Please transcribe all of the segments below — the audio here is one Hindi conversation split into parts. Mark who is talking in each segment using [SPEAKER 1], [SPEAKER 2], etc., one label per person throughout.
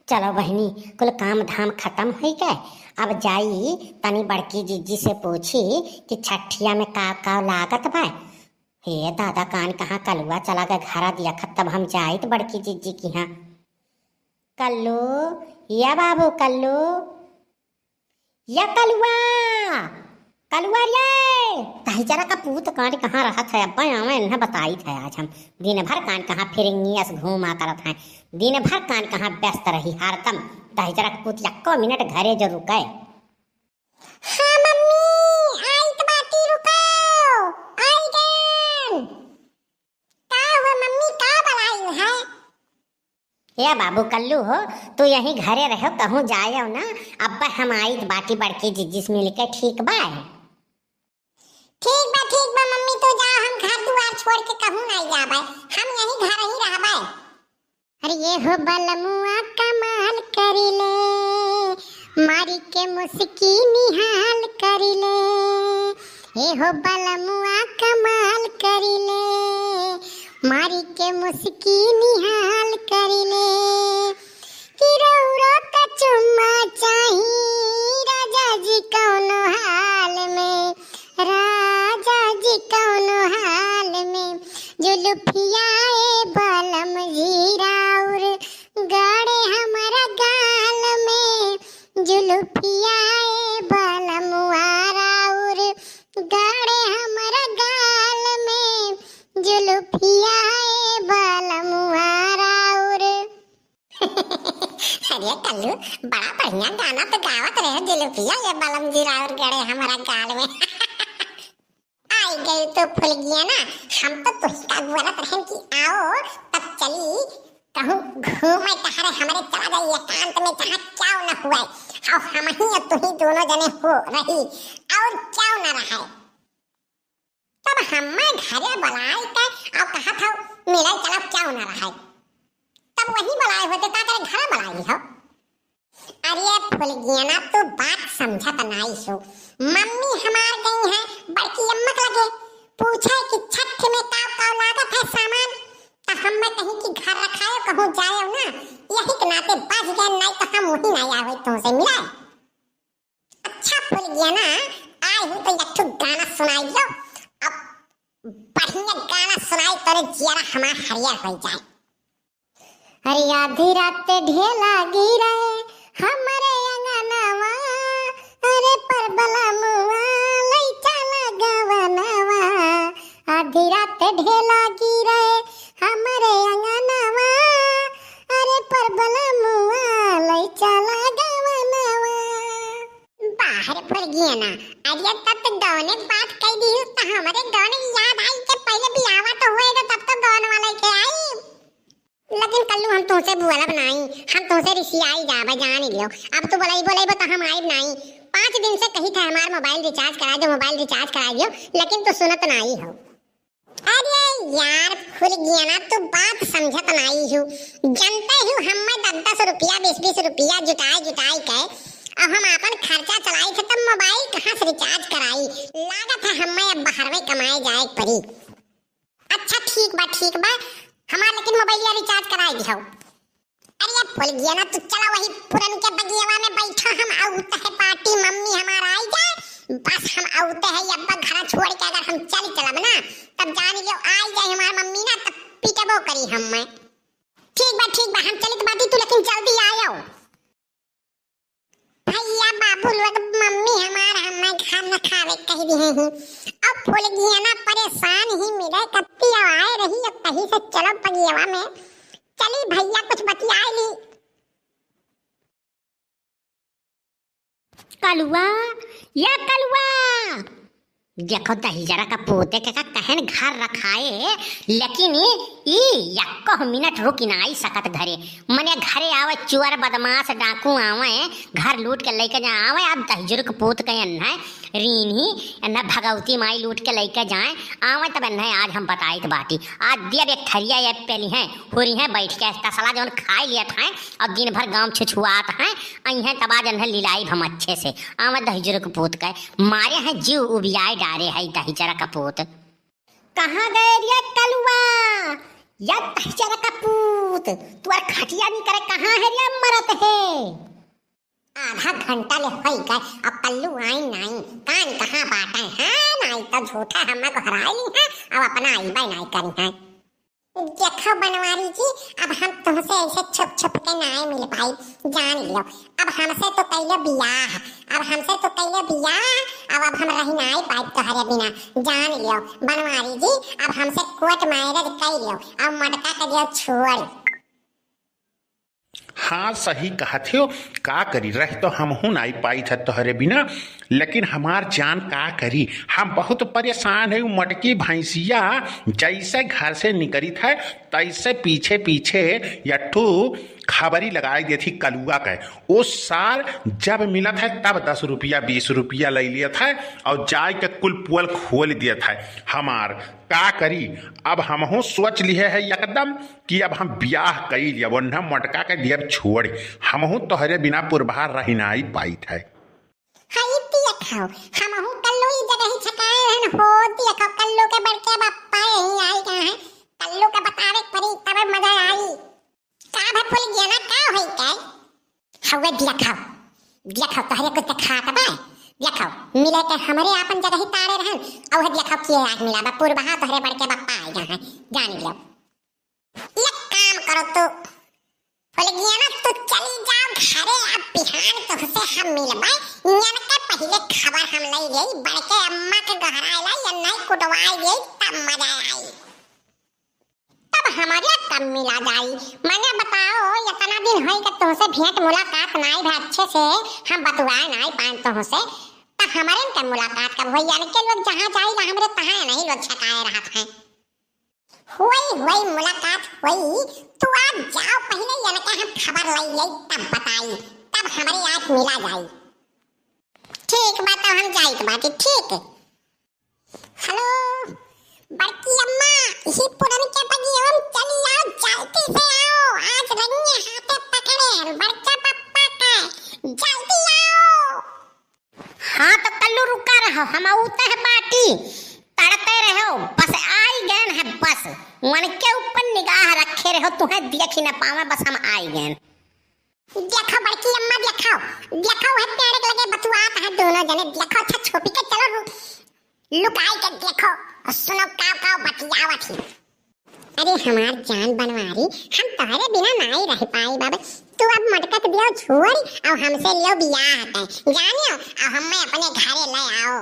[SPEAKER 1] चलो बहनी, कुल काम धाम खत्म हुई गए। अब जाई तनी बड़की जीजी से पूछी कि छठिया में का लागत बा। हे दादा, कान कहाँ कलुआ चला गया घरा दिया खत, तब हम जाई तो बड़की जीजी की यहाँ। कल्लू या बाबू, कल्लू या कलुआ, कलुआ रे ताही जरा का पूत कान कहाँ रहा था। अब्बा आवे न बताई थे आज हम दिन भर कान कहाँ फिरेंगी घूमा करत हैं, दिन भर कान कहाँ व्यस्त रही हरदम। ताही जरा का पूत यक्को मिनट घरे जो रुके। हाँ मम्मी आई तो बाटी रुको, आई गन का हुआ मम्मी, का बलाई है? या बाबू कल्लू हो, तू यहीं घरे रहो, कहूँ जायो ना। अब्बा हम आई बाटी बड़की जीजी से मिल के, ठीक बा? ठीक बा मम्मी, तो जाओ, हम घर दुआर छोड़ के कहूँ नहीं जाबे, हम यहीं घर ही रहबे। अरे ये हो बलमुआ कमाल करिले, मारी के मुस्की निहाल करिले। ये हो बलमुआ कमाल करिले, मारी के मुस्की निहाल करिले। कि रौरा का चुम्मा चाही राजा जी कौनो हाल में, राजा जी कौनो हाल में। जुल्फियाए बलम जीराउर गाड़े हमारा गाल में, जुल्फियाए बलम वाराउर गाड़े हमारा गाल में, जुल्फियाए बलम वाराउर। अरे कल्लू, बड़ा बढ़िया गाना तो गावत रहे, जुल्फिया ये बलम जीराउर गाड़े हमारा गाल में। आई गई तो फुल गया ना, हम तो तुझका बोलत रहे कि आओ तब चली कहूँ घूमे टहरे, हमारे चला जाइए एकांत में जहाँ क्या न हुआ, और हम ही और तू ही दोनों जने हो रही और क्या न रहा। तब हमें घरे बुलाए के और कहा था मिले चलो क्या न रहा, तब वही बुलाए होते ता तेरे घर बुलाई हो। अरे फुल गया ना, तो बात समझत नहीं सो। मम्मी हमार गई है बड़की अम्मा लगे, पूछे कि छठ में का लागत है सामान, तो हम में कहीं कि घर रखायो कहूँ जायो ना, यही के नाते बच गए, नहीं तो हम वही नहीं आवे तुमसे मिला। अच्छा फुल गया ना, आई हूँ तो एक गाना सुनाई दो, अब बढ़िया गाना सुनाई तो जियारा हमार हरियर हो जाए। अरे आधी रात ढेला गिरे हमारे अंगनवा, अरे पर बलमुआ लइका लगवनवा। आधी रात ढेला गिरे हमारे अंगनवा, अरे पर बलमुआ लइका लगवनवा। बाहर पड़ गया ना, अरे तब तो गौने बात कह दी तो हमारे गौने याद आई कि पहले बियावा तो होएगा तब तो गौन वाला के आई। लेकिन कल्लू हम तुमसे बोला बनाई, हम तुमसे रिसियाई जाबे जान ही लो। अब तो बोले तो हम आई नहीं, 5 दिन से कही था हमारा मोबाइल रिचार्ज करा दो, मोबाइल रिचार्ज करा दियो, लेकिन तू सुनत नहीं हो। अरे यार खुल गया ना, तू बात समझत नहीं हो। जानते हो हम 10-10 रुपया 20-20 रुपया जुटाई के अब हम अपन खर्चा चलाई थे, तब मोबाइल कहाँ से रिचार्ज कराई, लागत है हमें अब बाहर में कमाए जाए परी। अच्छा ठीक बा हमारा, लेकिन मोबाइल या रिचार्ज कराई दियो। अरे यार फुल गया ना, तो चला वही पुरन के बगियावा में बैठा, हम आउत है पार्टी, मम्मी हमारा आई जाए, बस हम आउते है अब्बा घर छोड़ के, अगर हम चलब ना तब जान लियो आई जाए हमार मम्मी ना, तब पीटबो करी हम। ठीक बा हम चलित बाटी, तू लेकिन जल्दी आयो। भैया बाबू लोग मम्मी हमार हमें खाना खावे कह दी है। अब फुल गया ना परेशान ही मिले, कत्ती आए रही अब कहीं से चलो बगियावा में, चली भैया कुछ बतियाई ली। कलुआ या कलुआ, देखो दही जरा का पोते के का कहन घर रखाए, लेकिन ई यक्को मिनट रुक ना आई सकत घरे। मने घरे आवे चोर बदमाश डाकू आवे, घर लूट के लेके जा आवे। अब दही के पोत के है रीनी न भगवती माई लूट के लेके जाए आवे, तब न आज हम बताई बाटी। आज दिया एक थरिया ये पेली है हुरी है बैठ के तसला जौन खाई लिया था, और दिन भर गाँव छुछुआत है आई है, तब आज लीलाई हम अच्छे से आवे दही के पोत के मारे हैं जीव उबियाए डारे है दही जरा का पोत। कहाँ गए रे कलुआ या तहचरा का पूत तुअर खटिया नहीं करे कहाँ है रे मरत है। आधा घंटा ले होई गए अब कल्लू आई नहीं कान कहाँ बाटे हैं नहीं तो झूठा हमें को हराई ली है अब अपना आई बाई नहीं करी है। देखो बनवारी जी अब हम तुमसे ऐसे छुप छुप के नहीं मिल पाई जान लियो। अब हमसे तो कैले बियाह अब हमसे तो कैले बियाह अब हम रही नहीं पाई तोहरे बिना जान लियो। बनवारी जी अब हमसे कोर्ट मैरिज कर लियो अब मटका के दियो छोड़।
[SPEAKER 2] हाँ सही कहते हो का करी रह तो हम हूँ नहीं पाई था तोहरे बिना लेकिन हमार जान का करी हम बहुत परेशान है। मटकी भैंसिया जैसे घर से निकली था तैसे पीछे पीछे यट्ठू खबरी लगाई दी थी कलुआ के। उस साल जब मिला था तब 10 रुपया 20 रुपया ले लिया था और जाय के कुल पुअल खोल दिया था। हमार का करी अब हम हूँ सोच लिए है एकदम कि अब हम ब्याह कर लिया वरना मटका के दिया छोड़ हम हूँ तोहरे बिना पुरबार रही नहीं पाई था।
[SPEAKER 1] खाओ हम हूं कल्लू ई जगह ही छकाए रहन हो दिया खाओ कल्लू के बड़के बापा यही आई कहां है कल्लू के बतावे परी तब मजा आई का भर फूल गया ना का होई के हवे दिया खाओ तोहरे कुछ खा तबे दिया खाओ मिले के हमरे अपन जगह ही तारे रहन और दिया खाओ किए आज मिला बा पुरबहा तोहरे बड़के बापा आई कहां है जान लियो। एक काम करो तो फूल गया ना तो चली जाओ घरे अब बिहान तुमसे हम मिलबे यन के पहले खबर हम लई गई बड़के अम्मा के गहराई ला या नहीं कुटवाई गई तब मजा आई तब हमारे कब मिला जाई। मैंने बताओ इतना दिन होई के तुमसे भेंट मुलाकात नहीं भे अच्छे से हम बतवाए नहीं पाए तुमसे तब हमारे के मुलाकात कब होई यानी के लोग जहां जाई हमरे तहां नहीं लोग छकाए रहत हैं हुई मुलाकात हुई तू आज जाओ पहले यानी के हम खबर लई गई तब बताई तब हमारे आज मिला जाई। ठीक बात हम जाई बात ठीक। हेलो बड़की अम्मा इसी पुरन के बगी हम चली आओ जल्दी से आओ आज रंगे हाथे पकड़े बड़का पप्पा का जल्दी आओ। हाँ तो कल्लू रुका रहो हम उते है बाटी तड़ते रहो बस आई गए है बस मन के ऊपर निगाह रखे रहो तुम्हें देख ही न पावे बस हम आई गए। देखो बड़की अम्मा देखो है पेड़ लगे बतुआत है दोनों जने देखो अच्छा छोपी के चलो लुकाई के देखो और सुनो काव बतियावत ही। अरे हमार जान बनवारी हम तुम्हारे बिना नहीं रह पाई बाबा तू अब मटका के दियो छोड़ और हमसे लियो बियाह है जानियो और हमें अपने घरे ले आओ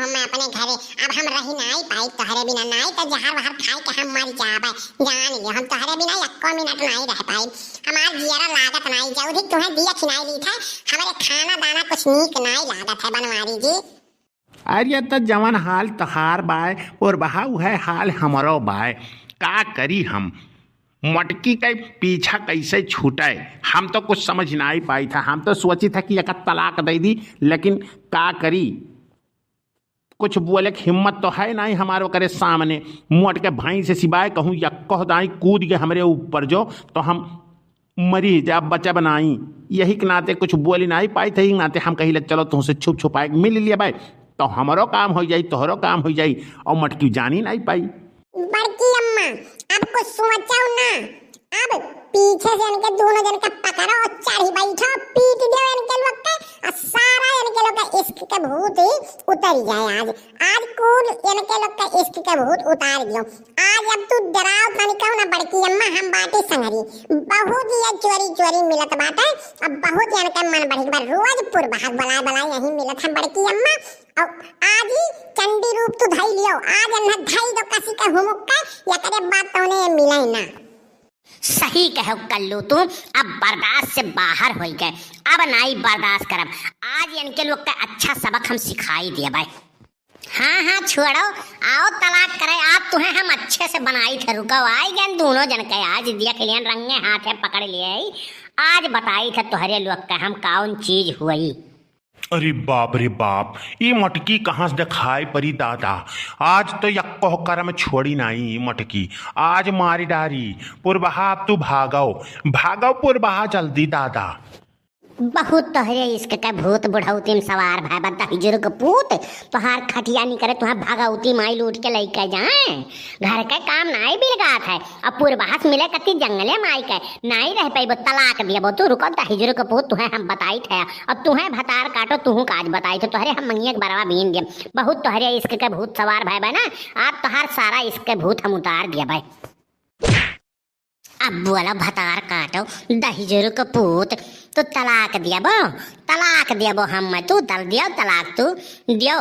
[SPEAKER 1] हमें अपने घरे अब हम रही नहीं पाई तुम्हारे बिना नहीं तो जहर वहर खाए के हम मर जाबे जान लियो हम तुम्हारे बिना एको मिनट नहीं रह पाई हमार जियरा लागत नहीं जल्दी तुम्हें दिया खिलाई ली था हमारे खाना दाना कुछ नीक नहीं लागत है बनवारी जी।
[SPEAKER 2] अरे तो जवन हाल तहार बाय और बहा है हाल हमारो बाय का करी हम मटकी के पीछा कैसे छूटे हम तो कुछ समझ नहीं पाई था। हम तो सोची था कि एक तलाक दे दी लेकिन का करी कुछ बोले की हिम्मत तो है नहीं हमारे करे सामने मोट के भाई से सिवाय कहूँ या कह दाई कूद के हमारे ऊपर जो तो हम मरी जब बच्चा बनाई यही के नाते कुछ बोली नहीं पाई थे नाते हम कही चलो तुमसे छुप छुपाए मिल लिया भाई तो हमारो काम हो जाई तोहरो काम हो जाई और मटकी जानी नहीं पाई।
[SPEAKER 1] बड़की अम्मा अब कुछ सोचो ना अब पीछे से इनके दोनों जन का पकड़ो और चढ़ी बैठो पीट दो इनके लोग का और सारा इनके लोग का इश्क का भूत ही उतर जाए आज कूद इनके लोग का इश्क का भूत उतार दियो आज अब तू डराओ खानी कहो ना बड़की अम्मा हम बाटे संगरी बहुत ही चोरी मिलत बाटे अब बहुत इनका मन बढ़ी बार रोज पुरबहाग बला यही मिलत है बड़की अम्मा और आज ही चंडी रूप तू धई लियो आज अन्ना धई दो कसी का हुमुक्का या करे बात तो ने मिले ना। सही कहो कल्लू तू अब बर्दाश्त से बाहर हो गए अब नहीं बर्दाश्त करब आज इनके लोग का अच्छा सबक हम सिखाई दिया भाई। हाँ छोड़ो आओ तलाक करे आप तुम्हें हम अच्छे से बनाई थे रुको आई गए दोनों जन के आज दिया के लिए रंगे हाथे पकड़ लिए आज बताई थे तुम्हारे लोग का हम कौन चीज हुई।
[SPEAKER 2] अरे बाप रे बाप ये मटकी कहाँ से दिखाई परी दादा आज तो यक्को होकर में छोड़ी नहीं मटकी आज मारी डारी पुरबहा अब तू भागो पुरबहा जल्दी दादा।
[SPEAKER 1] बहुत तोहरे इश्क का भूत बुढ़ौती में सवार भाई बता हिजर के पूत तोहार खटिया नहीं करे तुहार भगवती माई लूट के लेके जाए घर के काम नाई बिलगात है अब पूर्वास मिले कति जंगले माई के नाई रह पाई तलाक दिया तू रुको ता हिजर के पूत तुहे हम बताई थे अब तुहे भतार काटो तुहू काज बताई थे तोहरे हम मंगिया के बरवा बीन दिए बहुत तोहरे इश्क के भूत सवार भाई ना आप तोहार सारा इश्क के भूत हम उतार दिया भाई। अब बोला भतार काटो दहिजर के पूत तो तलाक दिया बो हम तू दल दियो तलाक तू दियो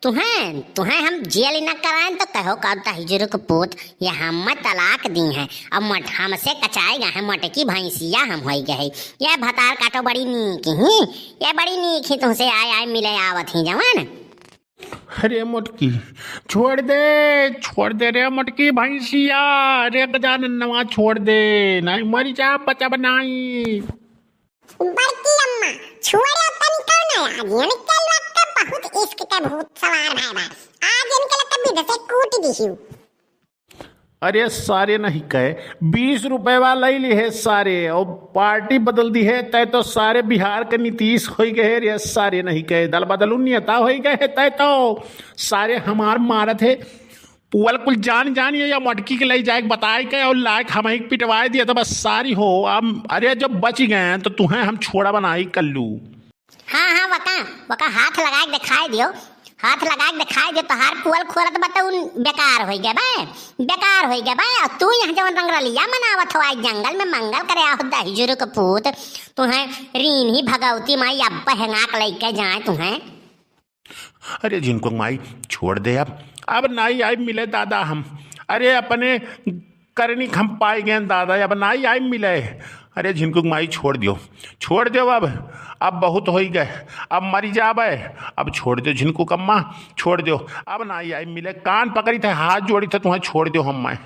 [SPEAKER 1] तुम्हें हम जेल न कराएं तो कहो का दहिजर के पूत ये हम तलाक दी हैं अब मठ हमसे कचाए गए हैं मटकी भैंसिया हम हो गए ये भतार काटो बड़ी नीक ही ये बड़ी नीक ही तुमसे आए मिले आवत ही जवान।
[SPEAKER 2] अरे मोटकी छोड़ दे रे मोटकी भैंसिया रे गजाननवा छोड़ दे नहीं मरी जा बचा बनाई
[SPEAKER 1] बड़की अम्मा छोड़े तनी कौन है आज यानी कल वक्त बहुत इश्क का भूत सवार भाई आज इनके लगता विध से कूट दी।
[SPEAKER 2] अरे सारे नहीं कहे 20 रुपए वाला ही ली है सारे और पार्टी बदल दी है तय तो सारे बिहार के नीतीश हो गए रे सारे नहीं कहे दल बदलू नेता हो गए तय तो सारे हमार मारत है पुअल कुल जानिए या मटकी के ले जाए बताए के और लायक हम ही पिटवाए दिया तो बस सारी हो अब अरे जब बच गए तो तुम्हें हम छोड़ा बनाई कल्लू।
[SPEAKER 1] हाँ वका हाथ लगा के दिखाई दियो तो हार पुअल खोरत बताऊ बेकार हो गया भाई तू यहाँ जवन रंगरलिया मनावत हो आज जंगल में मंगल करे आओ दहिजुर के पूत तुम्हें रीन ही भगवती माई अब हेंगाक लेके जाए तुम्हें।
[SPEAKER 2] अरे जिनको माई छोड़ दे अब नाई आई मिले दादा हम अरे अपने करनी हम पाए गए दादा अब नाई आई मिले अरे जिनको माई छोड़ दियो अब बहुत हो ही गए अब मरी जाबे अब छोड़ दो जिनको कम्मा छोड़ दो अब नाई आई मिले कान पकड़ी थे हाथ जोड़ी थे तुम्हें छोड़ दो हम मैं।